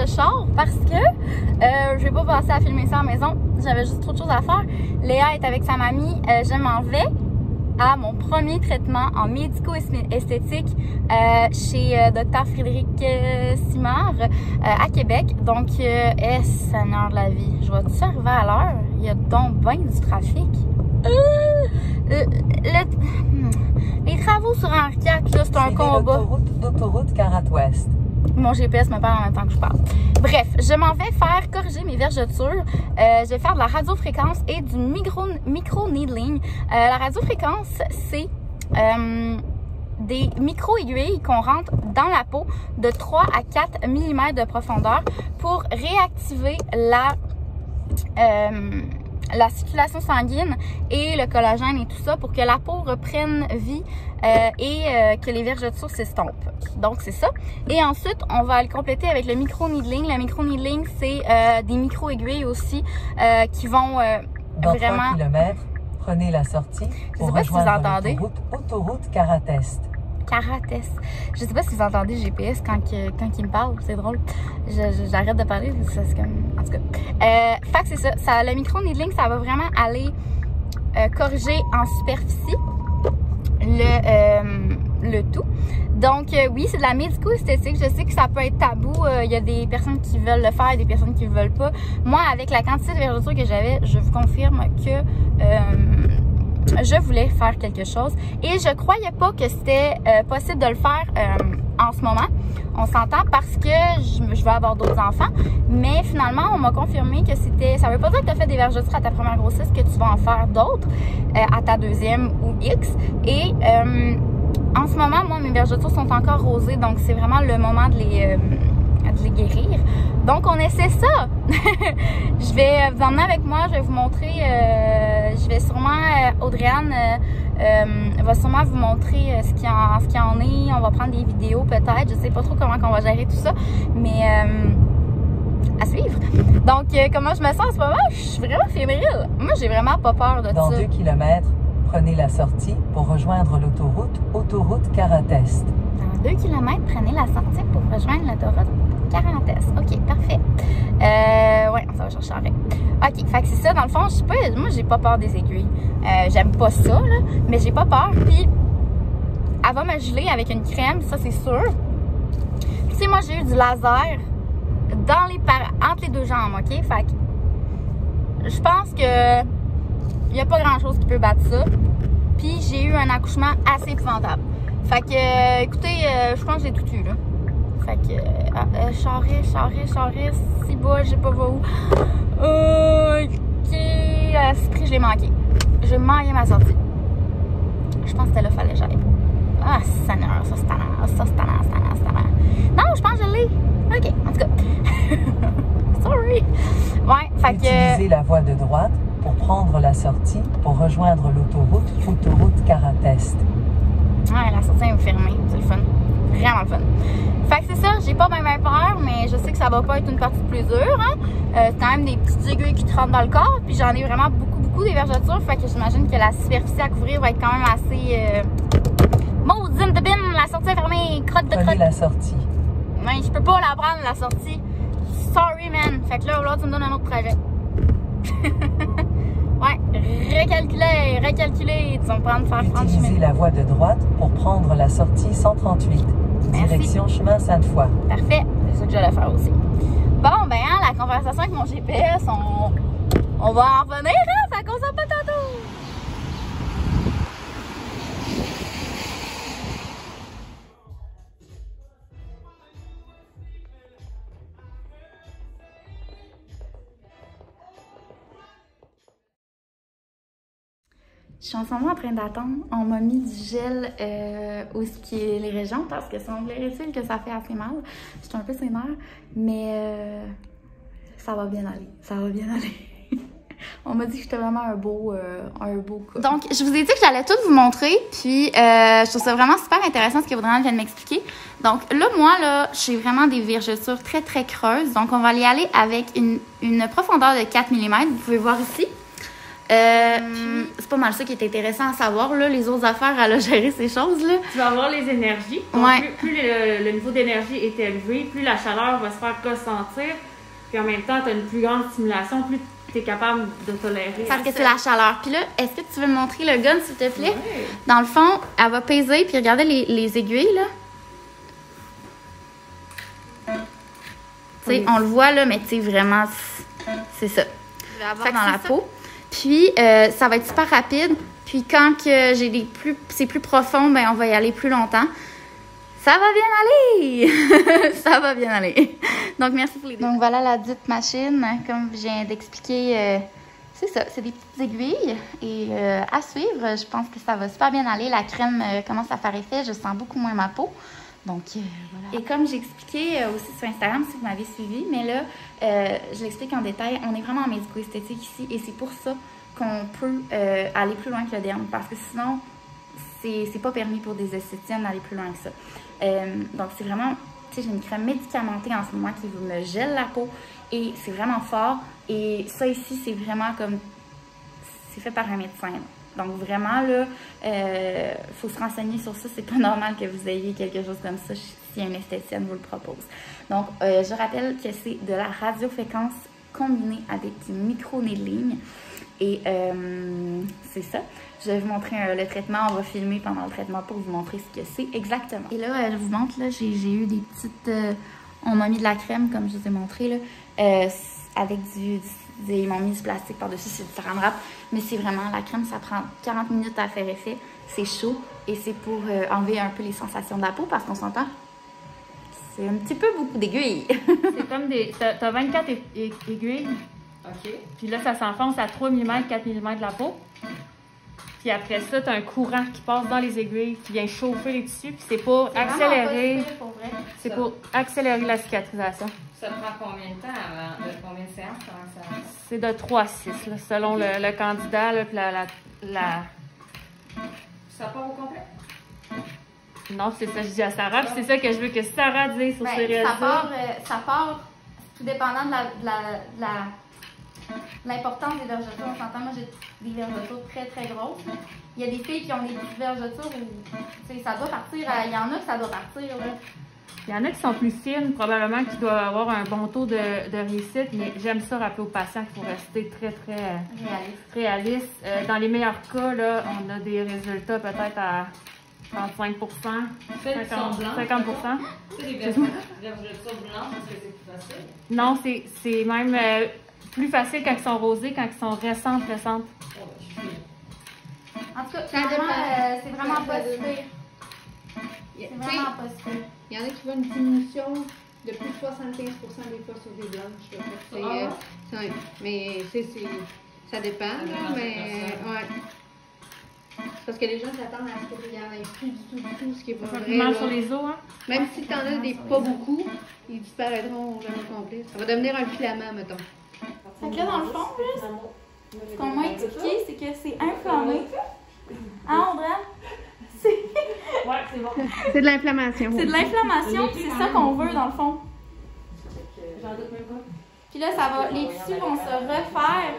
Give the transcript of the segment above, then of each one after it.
le char parce que je vais pas passer à filmer ça à la maison. J'avais juste trop de choses à faire. Léa est avec sa mamie. Je m'en vais à mon premier traitement en médico-esthétique chez Dr Frédéric Simard à Québec. Donc, Seigneur de la vie, je vais-tu arriver à l'heure? Il y a donc bien du trafic. Les travaux sur Henri IV, là, c'est un combat. L'autoroute Carat-Ouest. Mon GPS me parle en même temps que je parle. Bref, je m'en vais faire corriger mes vergetures. Je vais faire de la radiofréquence et du micro-needling. La radiofréquence, c'est des micro-aiguilles qu'on rentre dans la peau de 3 à 4 mm de profondeur pour réactiver la circulation sanguine et le collagène et tout ça pour que la peau reprenne vie et que les vergetures s'estompent. Donc, c'est ça. Et ensuite, on va le compléter avec le micro-needling. Le micro-needling, c'est des micro-aiguilles aussi qui vont Dans vraiment... 3 km, prenez la sortie pour rejoindre l'autoroute Carat-Est. Carat-Est. Je sais pas si vous entendez le GPS quand il me parle, c'est drôle. J'arrête de parler, c'est comme... En tout cas. Fait que c'est ça. Le micro-needling, ça va vraiment aller corriger en superficie le tout. Donc, oui, c'est de la médico-esthétique. Je sais que ça peut être tabou. Il y a des personnes qui veulent le faire et des personnes qui ne veulent pas. Moi, avec la quantité de vergetures que j'avais, je vous confirme que... je voulais faire quelque chose et je croyais pas que c'était possible de le faire en ce moment. On s'entend parce que je vais avoir d'autres enfants, mais finalement, on m'a confirmé que c'était... Ça veut pas dire que tu as fait des vergetures à ta première grossesse que tu vas en faire d'autres à ta deuxième ou X. Et en ce moment, moi, mes vergetures sont encore rosées, donc c'est vraiment le moment de les guérir. Donc, on essaie ça. Je vais vous emmener avec moi, je vais vous montrer, je vais sûrement, Audrey-Anne va sûrement vous montrer ce qu'il en est. On va prendre des vidéos peut-être, je sais pas trop comment on va gérer tout ça, mais à suivre. Donc, comment je me sens en ce moment? Je suis vraiment fébrile. Moi, j'ai vraiment pas peur de ça. Dans 2 km, prenez la sortie pour rejoindre l'autoroute Carat-Est. Dans 2 km, prenez la sortie pour rejoindre l'autoroute Carat-Est. OK, parfait. Ouais, ça va chercher en vrai. OK, fait que c'est ça. Dans le fond, je sais pas, moi, j'ai pas peur des aiguilles. J'aime pas ça, là, mais j'ai pas peur. Puis, elle va me geler avec une crème, ça, c'est sûr. Puis, tu sais, moi, j'ai eu du laser entre les deux jambes, OK? Fait que je pense que il y a pas grand-chose qui peut battre ça. Puis, j'ai eu un accouchement assez épouvantable. Fait que, écoutez, je pense que j'ai tout eu, là. Fait que, charré, si bas, j'ai pas vu où. OK, ce prix, je l'ai manqué. J'ai manqué ma sortie. Je pense que c'était là, fallait que j'aille. Ah, Seigneur, ça c'est tannant. Non, je pense que je l'ai. OK, en tout cas. Sorry. Ouais, fait que... Utilisez la voie de droite pour prendre la sortie pour rejoindre l'autoroute Carat-Est. Ouais, la sortie est fermée, c'est le fun. Vraiment le fun. Fait que c'est ça, j'ai pas bien peur, mais je sais que ça va pas être une partie plus dure, hein. C'est quand même des petites aiguilles qui te rentrent dans le corps, puis j'en ai vraiment beaucoup des vergetures, fait que j'imagine que la superficie à couvrir va être quand même assez... Maudine de bine, la sortie est fermée, crotte de crotte. Prenez la sortie. Ouais, je peux pas la prendre, la sortie. Sorry, man. Fait que là, tu me donnes un autre trajet. Ouais, recalculer. Tu vas me prendre faire 30 Utilisez minutes. la voie de droite pour prendre la sortie 138. Merci. Direction chemin Sainte-Foy. Parfait, c'est ça que j'allais faire aussi. Bon, ben, hein, la conversation avec mon GPS, on va en revenir, hein? Ça consomme pas tantôt. Je suis en ce moment en train d'attendre. On m'a mis du gel où ce qui est les régions parce que semblerait-il que ça fait assez mal. Je suis un peu sénère, mais ça va bien aller. Ça va bien aller. On m'a dit que j'étais vraiment un beau cas. Donc, je vous ai dit que j'allais tout vous montrer, puis je trouve ça vraiment super intéressant ce que Audrey-Anne vient de m'expliquer. Donc là, moi, là, j'ai vraiment des vergetures très, très creuses. Donc, on va y aller avec une profondeur de 4 mm. Vous pouvez voir ici. C'est pas mal ça qui est intéressant à savoir, là. Les autres affaires, elle a géré ces choses-là. Tu vas avoir les énergies. Donc, Ouais. plus le niveau d'énergie est élevé, plus la chaleur va se faire ressentir. Puis en même temps, tu as une plus grande stimulation, plus tu es capable de tolérer. Parce que c'est la chaleur. Puis là, est-ce que tu veux me montrer le gun, s'il te plaît? Ouais. Dans le fond, elle va peser, puis regardez les aiguilles, là. Tu sais, on le voit, là, mais tu sais, vraiment, c'est ça. Je vais avoir dans la peau. Puis, ça va être super rapide. Puis, quand que j'ai c'est plus profond, ben on va y aller plus longtemps. Ça va bien aller! Ça va bien aller. Donc, merci pour les deux. Donc, voilà la dite machine. Comme je viens d'expliquer, c'est ça, c'est des petites aiguilles. Et à suivre, je pense que ça va super bien aller. La crème commence à faire effet. Je sens beaucoup moins ma peau. Donc, voilà. Et comme j'ai expliqué aussi sur Instagram, si vous m'avez suivi, mais là, je l'explique en détail, on est vraiment en médico-esthétique ici et c'est pour ça qu'on peut aller plus loin que le derme parce que sinon, c'est pas permis pour des esthéticiennes d'aller plus loin que ça. Donc, c'est vraiment, tu sais, j'ai une crème médicamentée en ce moment qui me gèle la peau et c'est vraiment fort. Et ça ici, c'est vraiment comme, c'est fait par un médecin. Donc, vraiment, là, faut se renseigner sur ça. C'est pas normal que vous ayez quelque chose comme ça si une esthéticienne vous le propose. Donc, je rappelle que c'est de la radiofréquence combinée avec du micro-needling. Et c'est ça. Je vais vous montrer le traitement. On va filmer pendant le traitement pour vous montrer ce que c'est exactement. Et là, je vous montre, là, j'ai eu des petites... on m'a mis de la crème, comme je vous ai montré, là, avec ils m'ont mis du plastique par-dessus, c'est du saran wrap. Mais c'est vraiment, la crème, ça prend 40 minutes à faire effet. C'est chaud et c'est pour enlever un peu les sensations de la peau parce qu'on s'entend. C'est un petit peu beaucoup d'aiguilles. C'est comme des... T'as 24 aiguilles. OK. Puis là, ça s'enfonce à 3 mm, 4 mm de la peau. Puis après ça, tu as un courant qui passe dans les aiguilles, qui vient chauffer les tissus. Puis c'est pour accélérer. C'est pour accélérer la cicatrisation. Ça prend combien de temps avant? De combien de séances? C'est de 3 à 6, là, selon le candidat. Là, puis Ça part au complet? Non, c'est ça que je dis à Sarah. Puis c'est ça que je veux que Sarah dise sur ses réseaux. Ça part tout dépendant de l'importance des vergetures. On s'entend, moi j'ai des vergetures très très grosses. Il y a des filles qui ont des petites vergetures où ça doit partir. Il y en a que ça doit partir. Là. Il y en a qui sont plus fines, probablement qui doivent avoir un bon taux de réussite, mais j'aime ça rappeler aux patients qu'il faut rester très, très réaliste. Dans les meilleurs cas, là, on a des résultats peut-être à 35 50 C'est des vergetures blanches parce que c'est plus facile? Non, c'est même plus facile quand ils sont rosés, quand ils sont récentes. En tout cas, c'est vraiment pas super. C'est vraiment pas super. Il y en a qui voient une diminution de plus de 75% des fois sur des blanches. Mais ça dépend, là, mais ouais. Parce que les gens s'attendent à ce qu'il n'y en ait plus du tout, ce qui est pas vrai. Mal sur les os, hein? Même si tu en as des pas beaucoup, ils disparaîtront jamais complet. Ça va devenir un filament, mettons. Fait que là, dans le fond, ce qu'on m'a expliqué, c'est que c'est inflammé. Hein, André? Ouais, c'est bon. C'est de l'inflammation. C'est de l'inflammation, c'est ça qu'on veut, dans le fond. J'en doute même pas. Puis là, ça va, les tissus vont se refaire.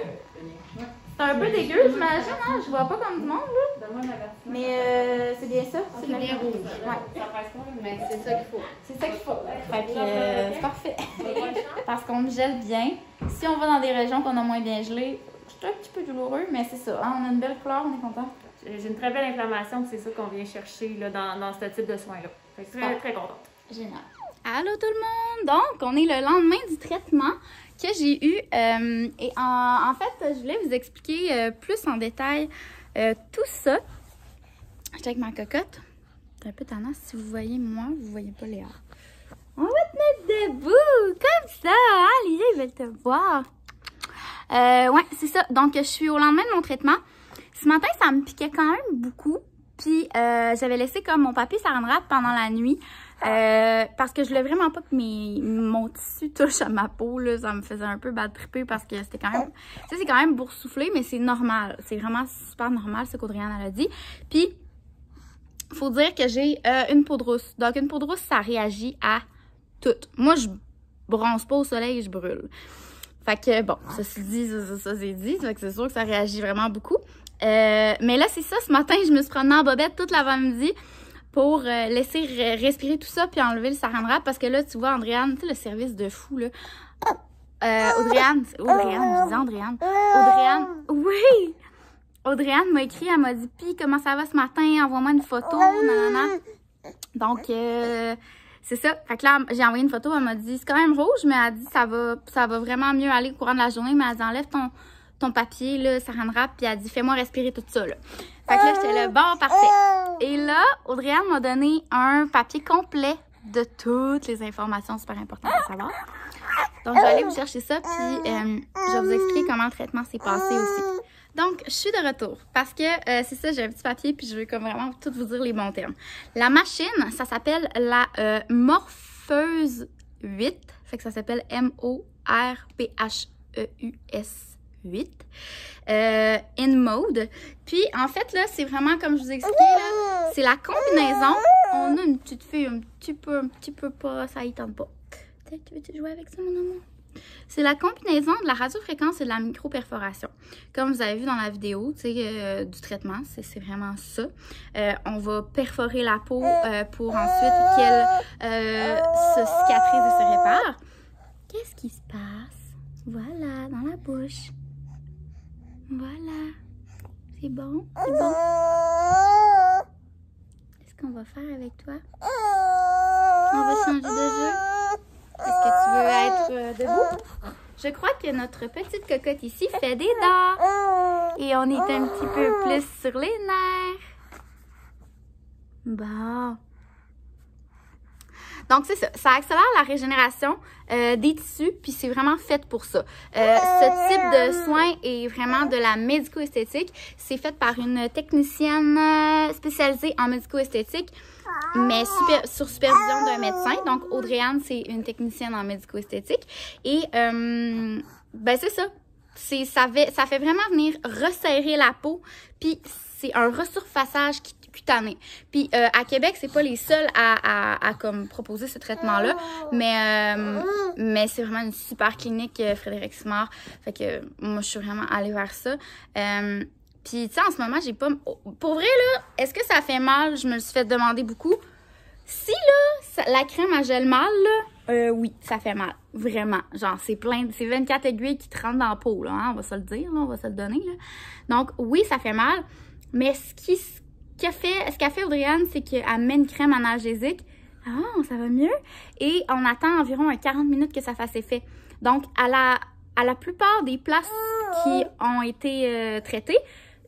C'est un peu dégueu, j'imagine, hein? Je vois pas comme du monde, là. Mais c'est bien ça. C'est bien rouge. Ouais. Mais c'est ça qu'il faut. C'est ça qu'il faut. Fait que c'est parfait. Parce qu'on me gèle bien. Si on va dans des régions qu'on a moins bien gelées, c'est un petit peu douloureux, mais c'est ça. Hein? On a une belle couleur, on est content. J'ai une très belle inflammation, c'est ça qu'on vient chercher là, dans ce type de soins-là. Très, très contente. Génial. Allô tout le monde! Donc, on est le lendemain du traitement que j'ai eu. Et en fait, je voulais vous expliquer plus en détail tout ça. Je suis avec ma cocotte. C'est un peu tannant. Si vous voyez moi, vous voyez pas Léa. On va te mettre debout, comme ça. Hein? Les gens, ils veulent te voir. Ouais, c'est ça. Donc, je suis au lendemain de mon traitement. Ce matin, ça me piquait quand même beaucoup. Puis, j'avais laissé comme mon papier saran wrap pendant la nuit. Parce que je voulais vraiment pas que mon tissu touche à ma peau. Là. Ça me faisait un peu bad tripper parce que c'était quand même... Tu sais, c'est quand même boursouflé, mais c'est normal. C'est vraiment super normal, ce qu'Audriane a dit. Puis, faut dire que j'ai une peau de rousse. Donc, une peau de rousse, ça réagit à tout. Moi, je bronze pas au soleil, je brûle. Fait que bon, ceci dit, ça c'est dit. Fait que c'est sûr que ça réagit vraiment beaucoup. Mais là, c'est ça, ce matin, je me suis promenée en bobette toute l'avant-midi pour laisser respirer tout ça puis enlever le saran wrap parce que là, tu vois, Andréane, tu sais, le service de fou, là. Audrey-Anne, je disais Andréane. Audrey-Anne, oui! Audrey-Anne m'a écrit, elle m'a dit, pis comment ça va ce matin? Envoie-moi une photo, nanana. Donc, c'est ça. Fait que là, j'ai envoyé une photo, elle m'a dit, c'est quand même rouge, mais elle a dit, ça va vraiment mieux aller au courant de la journée, mais elle dit, enlève ton papier, là, saran wrap, puis elle dit, fais-moi respirer tout ça, là. Fait que là, j'étais là, bon, parfait. Et là, Audrey-Anne m'a donné un papier complet de toutes les informations super importantes à savoir. Donc, je vais aller vous chercher ça, puis je vais vous expliquer comment le traitement s'est passé aussi. Donc, je suis de retour parce que c'est ça, j'ai un petit papier, puis je veux comme vraiment tout vous dire les bons termes. La machine, ça s'appelle la Morpheus 8, fait que ça s'appelle MORPHEUS 8. In mode. Puis, en fait, là, c'est vraiment comme je vous ai expliqué, là, c'est la combinaison. On a une petite fille un petit peu pas, ça y tente pas. Tu veux-tu jouer avec ça, mon amour? C'est la combinaison de la radiofréquence et de la micro-perforation. Comme vous avez vu dans la vidéo, tu sais, du traitement, c'est vraiment ça. On va perforer la peau pour ensuite qu'elle se cicatrise et se répare. Qu'est-ce qui se passe? Voilà, dans la bouche. Voilà. C'est bon? C'est bon? Qu'est-ce qu'on va faire avec toi? On va changer de jeu? Est-ce que tu veux être debout? Je crois que notre petite cocotte ici fait des dents. Et on est un petit peu plus sur les nerfs. Bon. Donc, c'est ça. Ça accélère la régénération des tissus, puis c'est vraiment fait pour ça. Ce type de soin est vraiment de la médico-esthétique. C'est fait par une technicienne spécialisée en médico-esthétique, mais sur supervision d'un médecin. Donc, Audrey-Anne, c'est une technicienne en médico-esthétique. Et, ben, c'est ça. Ça fait vraiment venir resserrer la peau, puis c'est un resurfaçage cutané. Puis à Québec, c'est pas les seuls à comme proposer ce traitement-là, mais c'est vraiment une super clinique Frédéric Simard. Fait que moi, je suis vraiment allée vers ça. Puis tu sais, en ce moment, j'ai pas... Pour vrai, là, est-ce que ça fait mal? Je me le suis fait demander beaucoup. Si, là, la crème à gel mal, là, oui, ça fait mal. Vraiment. Genre, c'est 24 aiguilles qui te rentrent dans la peau, là, hein, on va se le dire, là, on va se le donner, là. Donc, oui, ça fait mal, mais ce qu'a fait Audrey-Anne, c'est qu'elle met une crème analgésique. Ah, ça va mieux. Et on attend environ 40 minutes que ça fasse effet. Donc, à la plupart des places qui ont été traitées,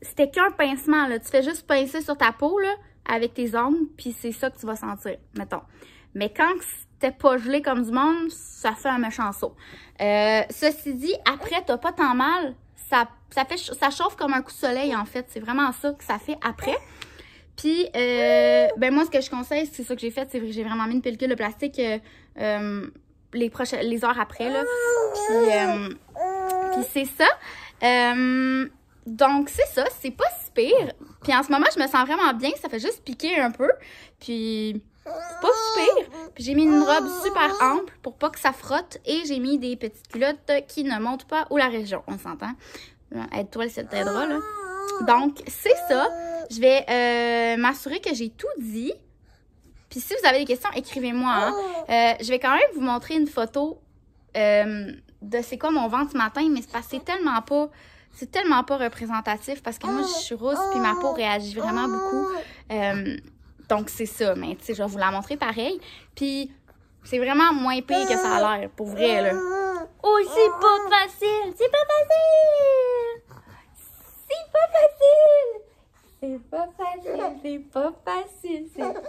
c'était qu'un pincement, là. Tu fais juste pincer sur ta peau, là, avec tes ongles, puis c'est ça que tu vas sentir, mettons. Mais quand c'était pas gelé comme du monde, ça fait un méchant saut. Ceci dit, après, t'as pas tant mal. Ça chauffe comme un coup de soleil, en fait. C'est vraiment ça que ça fait après. Puis, ben moi, ce que je conseille, c'est ça que j'ai fait, c'est que j'ai vraiment mis une pellicule de plastique les heures après, là. Puis c'est ça. Donc, c'est ça. C'est pas si pire. Puis en ce moment, je me sens vraiment bien. Ça fait juste piquer un peu. Puis, c'est pas si pire. Puis j'ai mis une robe super ample pour pas que ça frotte. Et j'ai mis des petites culottes qui ne montent pas où la région. On s'entend. Aide-toi, ça t'aidera, là. Donc, c'est ça. Je vais m'assurer que j'ai tout dit. Puis si vous avez des questions, écrivez-moi. Hein. Je vais quand même vous montrer une photo de c'est quoi mon ventre ce matin, mais c'est parce que c'est tellement pas représentatif parce que moi, je suis rousse puis ma peau réagit vraiment beaucoup. Donc, c'est ça. Mais tu sais, je vais vous la montrer pareil. Puis, c'est vraiment moins pire que ça a l'air, pour vrai, là. Oh, c'est pas facile! C'est pas facile! C'est pas facile! C'est pas facile, c'est pas facile, c'est pas...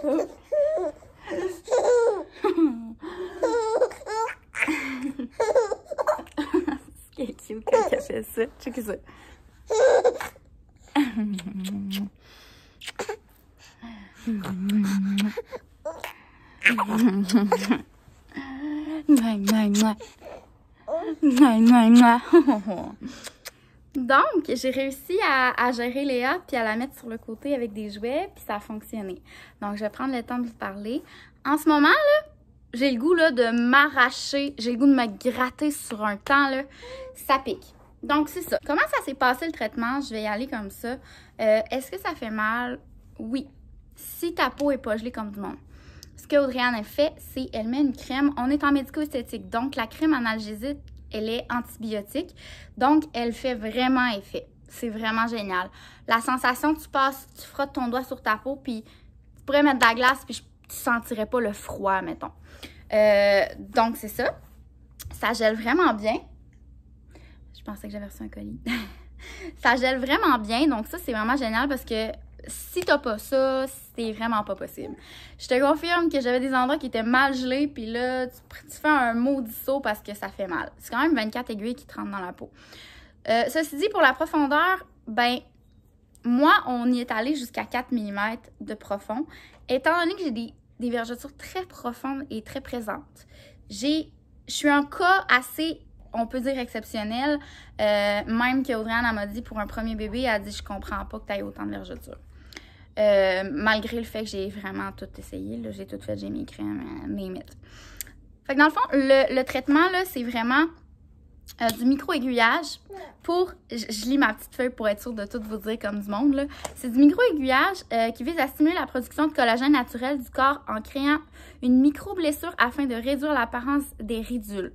C'est cute quand elle fait ça. Check ça. Donc, j'ai réussi à gérer Léa puis à la mettre sur le côté avec des jouets puis ça a fonctionné. Donc, je vais prendre le temps de vous parler. En ce moment, là, j'ai le goût là, de m'arracher, j'ai le goût de me gratter sur un temps, là, ça pique. Donc, c'est ça. Comment ça s'est passé le traitement? Je vais y aller comme ça. Est-ce que ça fait mal? Oui. Si ta peau est pas gelée comme du monde. Ce que Audrey-Anne a fait, c'est elle met une crème. On est en médico-esthétique, donc la crème analgésique, elle est antibiotique. Donc, elle fait vraiment effet. C'est vraiment génial. La sensation, tu frottes ton doigt sur ta peau, puis tu pourrais mettre de la glace, puis tu sentirais pas le froid, mettons. Donc, c'est ça. Ça gèle vraiment bien. Je pensais que j'avais reçu un colis. Ça gèle vraiment bien. Donc, ça, c'est vraiment génial parce que si t'as pas ça, c'est vraiment pas possible. Je te confirme que j'avais des endroits qui étaient mal gelés. Puis là, tu fais un maudit saut parce que ça fait mal. C'est quand même 24 aiguilles qui te rentrent dans la peau. Ceci dit, pour la profondeur, ben, moi, on y est allé jusqu'à 4 mm de profond. Étant donné que j'ai des vergetures très profondes et très présentes, je suis un cas assez, on peut dire, exceptionnel. Même que Audrey-Anne m'a dit, pour un premier bébé, elle a dit, je comprends pas que tu aies autant de vergetures. Malgré le fait que j'ai vraiment tout essayé, j'ai tout fait, j'ai mes crèmes, mes mythes. Fait que dans le fond, le traitement, là, c'est vraiment du micro-aiguillage pour, je lis ma petite feuille pour être sûre de tout vous dire comme du monde, là. C'est du micro-aiguillage qui vise à stimuler la production de collagène naturel du corps en créant une micro-blessure afin de réduire l'apparence des ridules.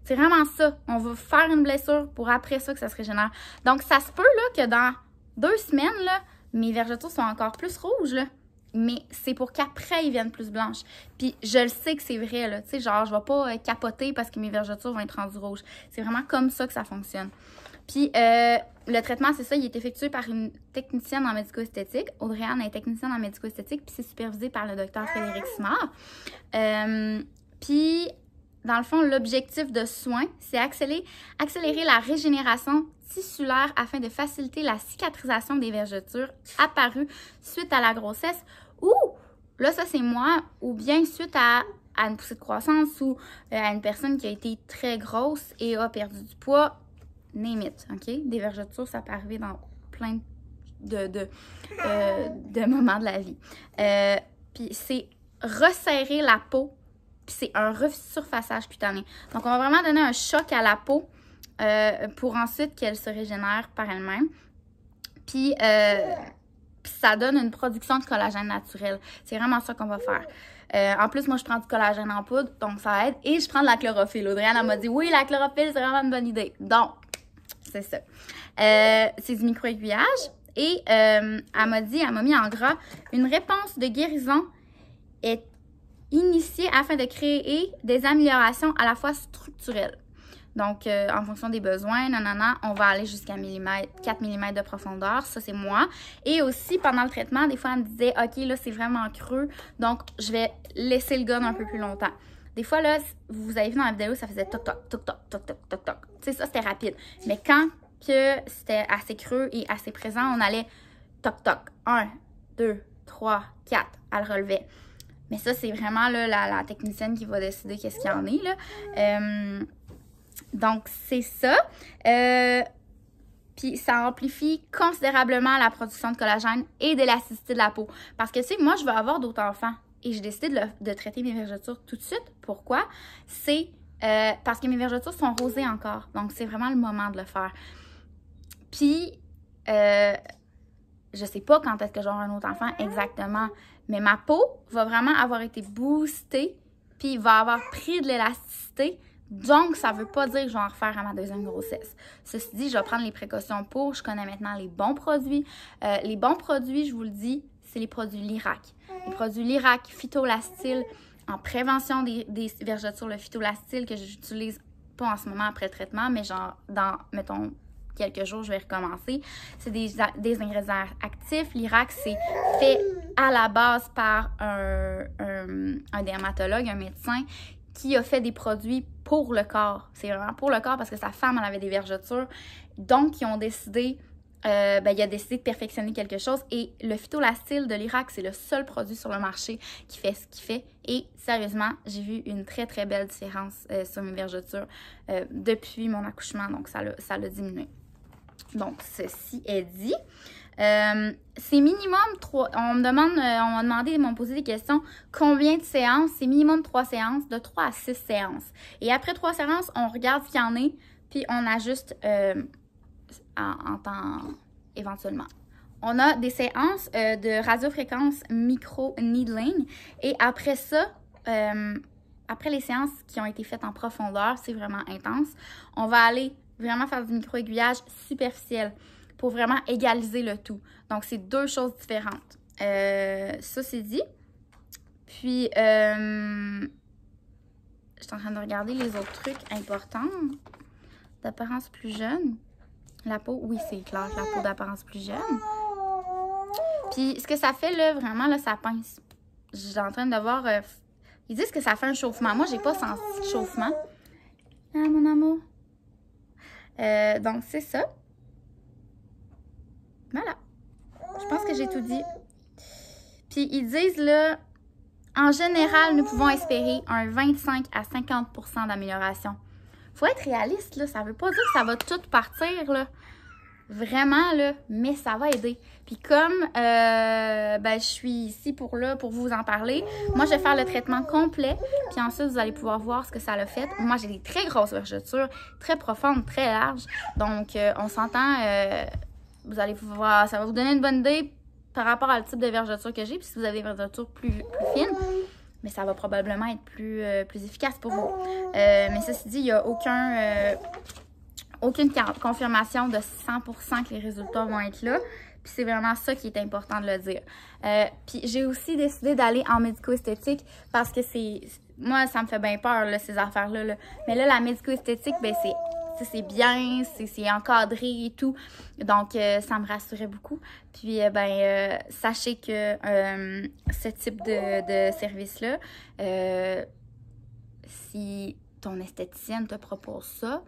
C'est vraiment ça. On va faire une blessure pour après ça que ça se régénère. Donc, ça se peut là, que dans 2 semaines, là, mes vergetures sont encore plus rouges, là. Mais c'est pour qu'après, ils viennent plus blanches. Puis, je le sais que c'est vrai, là. Tu sais, genre, je vais pas capoter parce que mes vergetures vont être rendues rouges. C'est vraiment comme ça que ça fonctionne. Puis, le traitement, c'est ça, il est effectué par une technicienne en médico-esthétique. Audrey-Anne est technicienne en médico-esthétique, puis c'est supervisé par le docteur Frédéric Simard. Puis, dans le fond, l'objectif de soin, c'est accélérer la régénération tissulaire afin de faciliter la cicatrisation des vergetures apparues suite à la grossesse ou, là, ça c'est moi, ou bien suite à une poussée de croissance ou à une personne qui a été très grosse et a perdu du poids, name it, OK? Des vergetures, ça peut arriver dans plein de moments de la vie. Puis c'est resserrer la peau, puis c'est un resurfaçage cutané. Donc, on va vraiment donner un choc à la peau pour ensuite qu'elle se régénère par elle-même. Puis, ça donne une production de collagène naturel. C'est vraiment ça qu'on va faire. En plus, moi, je prends du collagène en poudre, donc ça aide. Et je prends de la chlorophylle. Audrey-Anne m'a dit, oui, la chlorophylle, c'est vraiment une bonne idée. Donc, c'est ça. C'est du micro-aiguillage. Et elle m'a mis en gras, une réponse de guérison est initiée afin de créer des améliorations à la fois structurelles. Donc, en fonction des besoins, on va aller jusqu'à 4 mm de profondeur. Ça, c'est moi. Et aussi, pendant le traitement, des fois, elle me disait, OK, là, c'est vraiment creux. Donc, je vais laisser le gun un peu plus longtemps. Des fois, là, vous avez vu dans la vidéo, ça faisait toc-toc, toc-toc, toc-toc, toc-toc. Tu sais, ça, c'était rapide. Mais quand que c'était assez creux et assez présent, on allait toc-toc. 1, 2, 3, 4. Elle relevait. Mais ça, c'est vraiment là, la technicienne qui va décider qu'est-ce qu'il y en est, là. Donc, c'est ça. Puis, ça amplifie considérablement la production de collagène et d'élasticité de la peau. Parce que, tu sais, moi, je veux avoir d'autres enfants. Et j'ai décidé de traiter mes vergetures tout de suite. Pourquoi? C'est parce que mes vergetures sont rosées encore. Donc, c'est vraiment le moment de le faire. Puis, je sais pas quand est-ce que j'aurai un autre enfant exactement. Mais ma peau va vraiment avoir été boostée. Puis, va avoir pris de l'élasticité. Donc, ça ne veut pas dire que je vais en refaire à ma 2e grossesse. Ceci dit, je vais prendre les précautions pour. Je connais maintenant les bons produits. Les bons produits, je vous le dis, c'est les produits Lyrac. Les produits Lyrac, Phytolastyle, en prévention des vergetures, le Phytolastyle que j'utilise pas en ce moment après le traitement, mais genre dans, mettons, quelques jours, je vais recommencer. C'est des ingrédients actifs. Lyrac, c'est fait à la base par un dermatologue, un médecin, qui a fait des produits pour le corps. C'est vraiment pour le corps parce que sa femme, elle avait des vergetures. Donc, ils ont décidé, il a décidé de perfectionner quelque chose. Et le Phytolastyle de Lyrac, c'est le seul produit sur le marché qui fait ce qu'il fait. Et sérieusement, j'ai vu une très, très belle différence sur mes vergetures depuis mon accouchement. Donc, ça l'a diminué. Donc, ceci est dit. C'est minimum 3. On m'a demandé, ils m'ont posé des questions. Combien de séances? C'est minimum 3 séances, de 3 à 6 séances. Et après 3 séances, on regarde ce qu'il y en est, puis on ajuste en temps éventuellement. On a des séances de radiofréquence micro-needling. Et après ça, après les séances qui ont été faites en profondeur, c'est vraiment intense, on va aller vraiment faire du micro-aiguillage superficiel pour vraiment égaliser le tout. Donc, c'est 2 choses différentes. Ça, c'est dit. Puis, je suis en train de regarder les autres trucs importants. D'apparence plus jeune. La peau, oui, c'est clair que la peau d'apparence plus jeune. Puis, ce que ça fait, là, vraiment, là, ça pince. Je suis en train de voir... ils disent que ça fait un chauffement. Moi, j'ai pas senti de chauffement. Ah, mon amour. Donc, c'est ça. Voilà. Je pense que j'ai tout dit. Puis, ils disent, là, en général, nous pouvons espérer un 25 à 50% d'amélioration. Faut être réaliste, là. Ça veut pas dire que ça va tout partir, là. Vraiment, là, mais ça va aider. Puis comme je suis ici pour vous en parler, moi, je vais faire le traitement complet. Puis ensuite, vous allez pouvoir voir ce que ça a fait. Moi, j'ai des très grosses vergetures, très profondes, très larges. Donc, on s'entend, vous allez voir, ça va vous donner une bonne idée par rapport à le type de vergeture que j'ai. Puis si vous avez des vergetures plus fines, mais ça va probablement être plus efficace pour vous. Mais ceci dit, il n'y a aucune confirmation de 100% que les résultats vont être là. Puis c'est vraiment ça qui est important de le dire. Puis j'ai aussi décidé d'aller en médico-esthétique parce que moi, ça me fait bien peur, là, ces affaires-là. Là. Mais là, la médico-esthétique, ben c'est bien, c'est encadré et tout. Donc, ça me rassurait beaucoup. Puis, sachez que ce type de service-là, si ton esthéticienne te propose ça,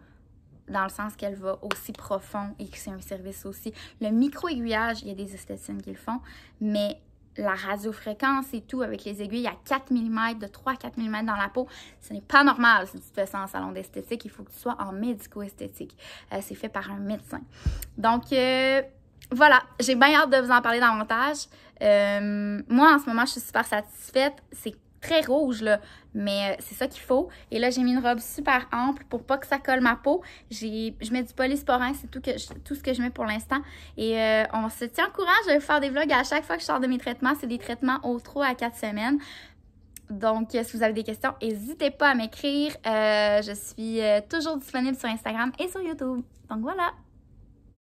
dans le sens qu'elle va aussi profond et que c'est un service aussi. Le micro-aiguillage, il y a des esthéticiennes qui le font, mais la radiofréquence et tout, avec les aiguilles à 4 mm, de 3 à 4 mm dans la peau, ce n'est pas normal si tu fais ça en salon d'esthétique. Il faut que tu sois en médico-esthétique. C'est fait par un médecin. Donc, voilà, j'ai bien hâte de vous en parler davantage. Moi, en ce moment, je suis super satisfaite. C'est très rouge, là, mais c'est ça qu'il faut. Et là, j'ai mis une robe super ample pour pas que ça colle ma peau. Je mets du polysporin, c'est tout ce que je mets pour l'instant. Et on se tient au courant. Je vais faire des vlogs à chaque fois que je sors de mes traitements. C'est des traitements au 3 à 4 semaines. Donc, si vous avez des questions, n'hésitez pas à m'écrire. Je suis toujours disponible sur Instagram et sur YouTube. Donc, voilà.